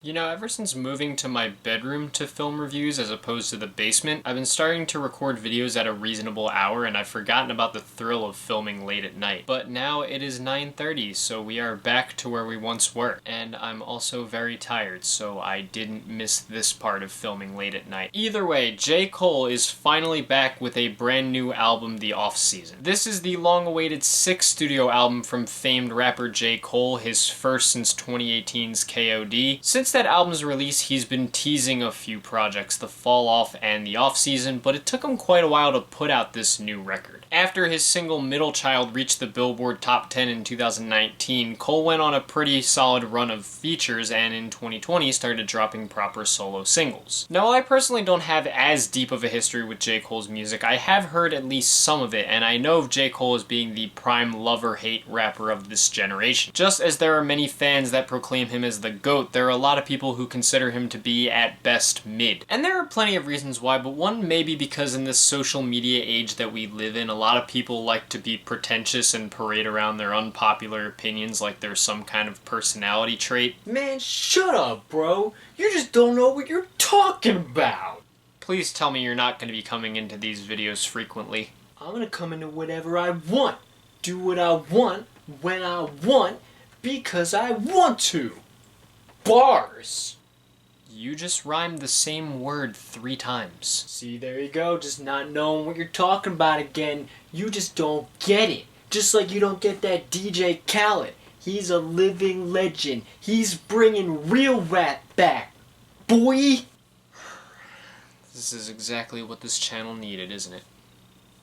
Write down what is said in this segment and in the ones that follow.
You know, ever since moving to my bedroom to film reviews as opposed to the basement, I've been starting to record videos at a reasonable hour and I've forgotten about the thrill of filming late at night. But now it is 9:30, so we are back to where we once were. And I'm also very tired, so I didn't miss this part of filming late at night. Either way, J. Cole is finally back with a brand new album, The Off-Season. This is the long-awaited sixth studio album from famed rapper J. Cole, his first since 2018's KOD. Since that album's release, he's been teasing a few projects, The Fall Off and The Off-Season, but it took him quite a while to put out this new record. After his single Middle Child reached the Billboard Top 10 in 2019, Cole went on a pretty solid run of features and in 2020 started dropping proper solo singles. Now, I personally don't have as deep of a history with J. Cole's music. I have heard at least some of it, and I know of J. Cole as being the prime love-or-hate rapper of this generation. Just as there are many fans that proclaim him as the GOAT, there are a lot of people who consider him to be, at best, mid. And there are plenty of reasons why, but one may be because in this social media age that we live in, a lot of people like to be pretentious and parade around their unpopular opinions like they're some kind of personality trait. Man, shut up, bro. You just don't know what you're talking about. Please tell me you're not going to be coming into these videos frequently. I'm gonna come into whatever I want, do what I want, when I want, because I want to. Bars. You just rhymed the same word 3 times. See, there you go, just not knowing what you're talking about again. You just don't get it. Just like you don't get that DJ Khaled. He's a living legend. He's bringing real rap back, boy. This is exactly what this channel needed, isn't it?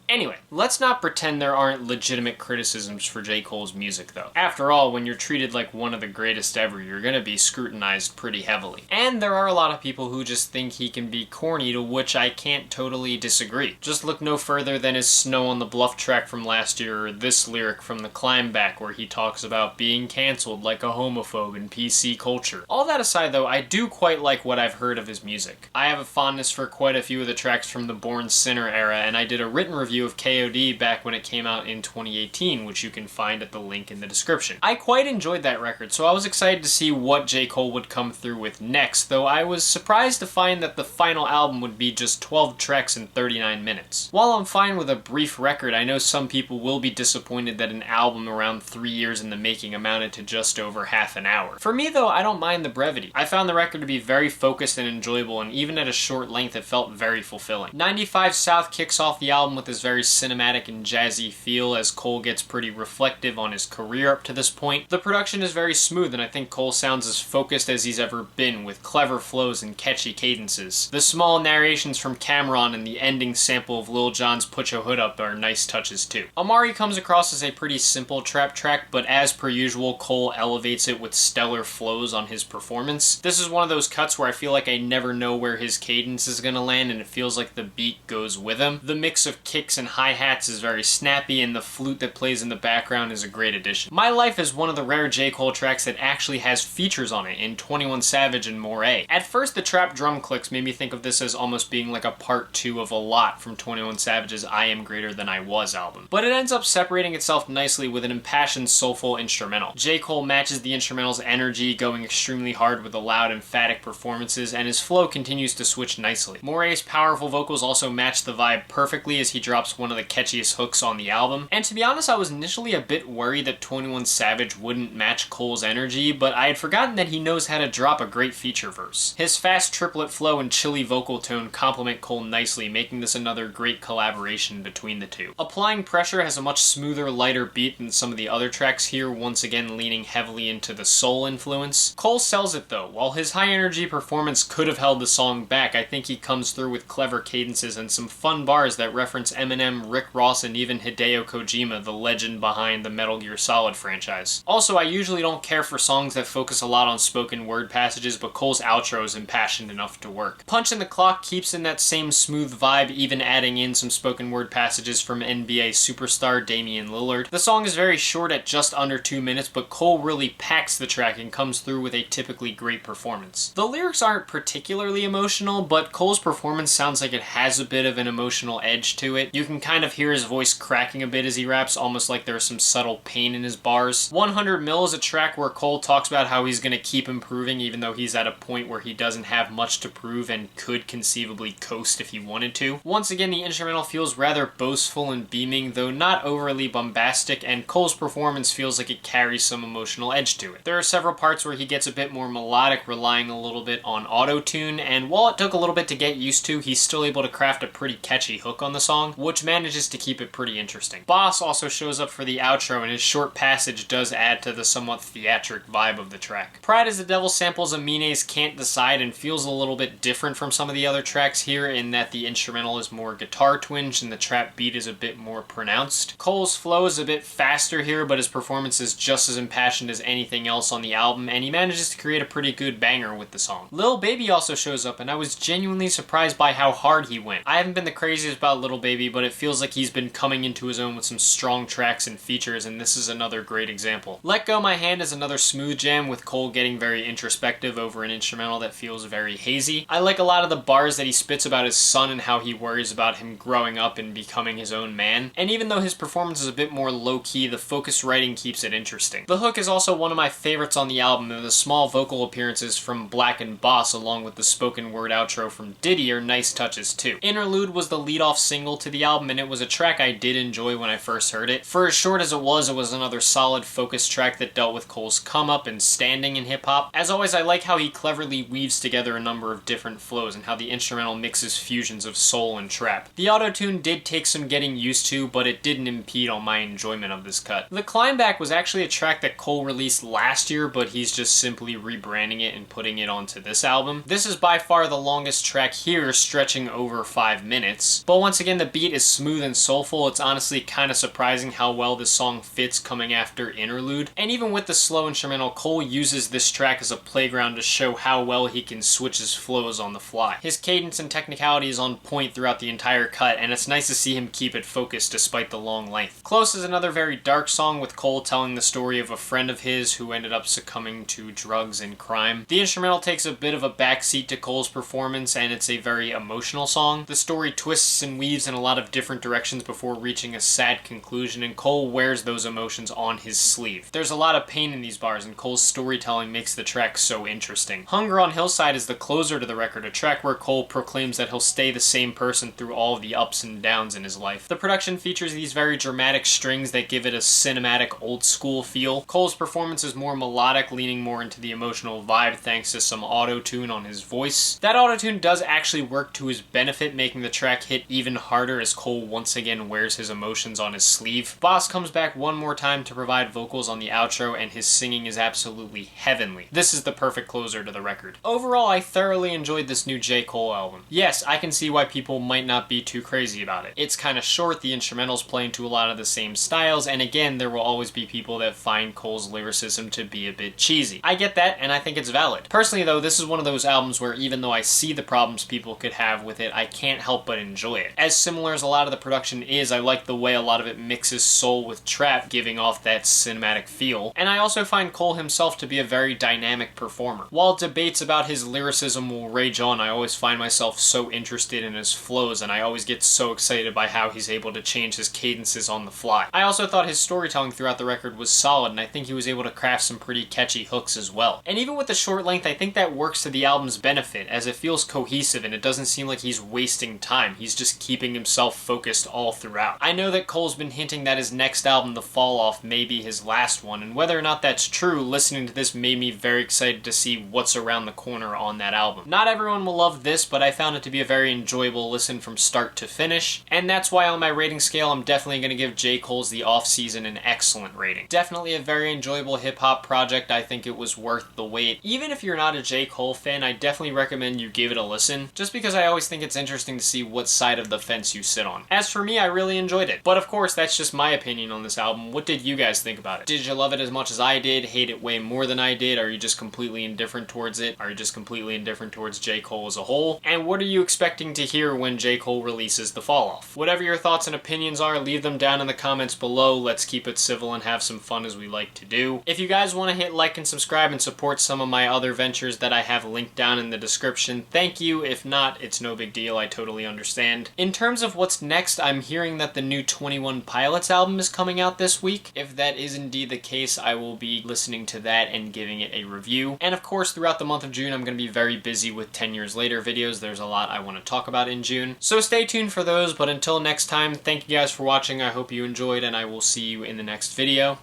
Anyway, let's not pretend there aren't legitimate criticisms for J. Cole's music, though. After all, when you're treated like one of the greatest ever, you're gonna be scrutinized pretty heavily. And there are a lot of people who just think he can be corny, to which I can't totally disagree. Just look no further than his Snow on the Bluff track from last year, or this lyric from the Climb Back where he talks about being cancelled like a homophobe in PC culture. All that aside, though, I do quite like what I've heard of his music. I have a fondness for quite a few of the tracks from the Born Sinner era, and I did a written review of KOD back when it came out in 2018, which you can find at the link in the description. I quite enjoyed that record, so I was excited to see what J. Cole would come through with next, though I was surprised to find that the final album would be just 12 tracks in 39 minutes. While I'm fine with a brief record, I know some people will be disappointed that an album around 3 years in the making amounted to just over half an hour. For me, though, I don't mind the brevity. I found the record to be very focused and enjoyable, and even at a short length, it felt very fulfilling. 95 South kicks off the album with this very cinematic and jazzy feel as Cole gets pretty reflective on his career up to this point. The production is very smooth, and I think Cole sounds as focused as he's ever been, with clever flows and catchy cadences. The small narrations from Cameron and the ending sample of Lil Jon's Put Your Hood Up are nice touches too. Amari comes across as a pretty simple trap track, but as per usual, Cole elevates it with stellar flows on his performance. This is one of those cuts where I feel like I never know where his cadence is gonna land, and it feels like the beat goes with him. The mix of kicks and hi-hats is very snappy, and the flute that plays in the background is a great addition. My Life is one of the rare J. Cole tracks that actually has features on it in 21 Savage and Moray. At first, the trap drum clicks made me think of this as almost being like a part 2 of A Lot from 21 Savage's I Am Greater Than I Was album. But it ends up separating itself nicely with an impassioned, soulful instrumental. J. Cole matches the instrumental's energy, going extremely hard with the loud, emphatic performances, and his flow continues to switch nicely. Moray's powerful vocals also match the vibe perfectly as he drops one of the catchiest hooks on the album. And to be honest, I was initially a bit worried that 21 Savage wouldn't match Cole's energy, but I had forgotten that he knows how to drop a great feature verse. His fast triplet flow and chilly vocal tone complement Cole nicely, making this another great collaboration between the two. Applying Pressure has a much smoother, lighter beat than some of the other tracks here, once again leaning heavily into the soul influence. Cole sells it though. While his high energy performance could have held the song back, I think he comes through with clever cadences and some fun bars that reference Eminem, Rick Ross, and even Hideo Kojima, the legend behind the Metal Gear Solid franchise. Also, I usually don't care for songs that focus a lot on spoken word passages, but Cole's outro is impassioned enough to work. Punch in the Clock keeps in that same smooth vibe, even adding in some spoken word passages from NBA superstar Damian Lillard. The song is very short at just under 2 minutes, but Cole really packs the track and comes through with a typically great performance. The lyrics aren't particularly emotional, but Cole's performance sounds like it has a bit of an emotional edge to it. You can kind of hear his voice cracking a bit as he raps, almost like there's some subtle pain in his bars. 100 Mil is a track where Cole talks about how he's going to keep improving even though he's at a point where he doesn't have much to prove and could conceivably coast if he wanted to. Once again, the instrumental feels rather boastful and beaming, though not overly bombastic, and Cole's performance feels like it carries some emotional edge to it. There are several parts where he gets a bit more melodic, relying a little bit on auto-tune, and while it took a little bit to get used to, he's still able to craft a pretty catchy hook on the song, which manages to keep it pretty interesting. Boss also shows up for the outro, and his short passage does add to the somewhat theatric vibe of the track. Pride as the Devil samples Amine's Can't Decide and feels a little bit different from some of the other tracks here in that the instrumental is more guitar twinged and the trap beat is a bit more pronounced. Cole's flow is a bit faster here, but his performance is just as impassioned as anything else on the album, and he manages to create a pretty good banger with the song. Lil Baby also shows up, and I was genuinely surprised by how hard he went. I haven't been the craziest about Lil Baby, but it feels like he's been coming into his own with some strong tracks and features, and this is another great example. Let Go My Hand is another smooth jam with Cole getting very introspective over an instrumental that feels very hazy. I like a lot of the bars that he spits about his son and how he worries about him growing up and becoming his own man. And even though his performance is a bit more low-key, the focused writing keeps it interesting. The hook is also one of my favorites on the album, and the small vocal appearances from Black and Boss along with the spoken word outro from Diddy are nice touches too. Interlude was the lead-off single to the album, and it was a track I did enjoy when I first heard it. For as short as it was another solid focused track that dealt with Cole's come-up and standing in hip-hop. As always, I like how he cleverly weaves together a number of different flows and how the instrumental mixes fusions of soul and trap. The auto-tune did take some getting used to, but it didn't impede on my enjoyment of this cut. The Climb Back was actually a track that Cole released last year, but he's just simply rebranding it and putting it onto this album. This is by far the longest track here, stretching over 5 minutes. But once again, the beat is smooth and soulful. It's honestly kind of surprising how well this song fits coming after Interlude. And even with the slow instrumental, Cole uses this track as a playground to show how well he can switch his flows on the fly. His cadence and technicality is on point throughout the entire cut, and it's nice to see him keep it focused despite the long length. Close is another very dark song with Cole telling the story of a friend of his who ended up succumbing to drugs and crime. The instrumental takes a bit of a backseat to Cole's performance, and it's a very emotional song. The story twists and weaves in a lot of different directions before reaching a sad conclusion, and Cole wears those emotions on his sleeve. There's a lot of pain in these bars, and Cole's storytelling makes the track so interesting. Hunger on Hillside is the closer to the record, a track where Cole proclaims that he'll stay the same person through all of the ups and downs in his life. The production features these very dramatic strings that give it a cinematic old school feel. Cole's performance is more melodic, leaning more into the emotional vibe thanks to some auto-tune on his voice. That auto-tune does actually work to his benefit, making the track hit even harder as Cole once again wears his emotions on his sleeve. Boss comes back one more time to provide vocals on the outro, and his singing is absolutely heavenly. This is the perfect closer to the record. Overall, I thoroughly enjoyed this new J. Cole album. Yes, I can see why people might not be too crazy about it. It's kind of short, the instrumentals play into a lot of the same styles, and again, there will always be people that find Cole's lyricism to be a bit cheesy. I get that, and I think it's valid. Personally though, this is one of those albums where even though I see the problems people could have with it, I can't help but enjoy it. As similar as a lot of the production is, I like the way a lot of it mixes soul with trap, giving off that cinematic feel, and I also find Cole himself to be a very dynamic performer. While debates about his lyricism will rage on, I always find myself so interested in his flows, and I always get so excited by how he's able to change his cadences on the fly. I also thought his storytelling throughout the record was solid, and I think he was able to craft some pretty catchy hooks as well. And even with the short length, I think that works to the album's benefit, as it feels cohesive and it doesn't seem like he's wasting time. He's just keeping himself focused all throughout. I know that Cole's been hinting that his next album, The Fall Off, may be his last one, and whether or not that's true, listening to this made me very excited to see what's around the corner on that album. Not everyone will love this, but I found it to be a very enjoyable listen from start to finish, and that's why on my rating scale, I'm definitely going to give J. Cole's The Off-Season an excellent rating. Definitely a very enjoyable hip-hop project. I think it was worth the wait. Even if you're not a J. Cole fan, I definitely recommend you give it a listen, just because I always think it's interesting to see what side of the fence you sit on. As for me, I really enjoyed it. But of course, that's just my opinion on this album. What did you guys think about it? Did you love it as much as I did? Hate it way more than I did? Are you just completely indifferent towards it? Are you just completely indifferent towards J. Cole as a whole? And what are you expecting to hear when J. Cole releases The Fall Off? Whatever your thoughts and opinions are, leave them down in the comments below. Let's keep it civil and have some fun as we like to do. If you guys want to hit like and subscribe and support some of my other ventures that I have linked down in the description, thank you. If not, it's no big deal. I totally understand. In terms of what's what's next. I'm hearing that the new 21 Pilots album is coming out this week. If that is indeed the case, I will be listening to that and giving it a review. And of course, throughout the month of June, I'm going to be very busy with 10 Years Later videos. There's a lot I want to talk about in June. So stay tuned for those, but until next time, thank you guys for watching. I hope you enjoyed, and I will see you in the next video.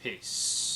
Peace.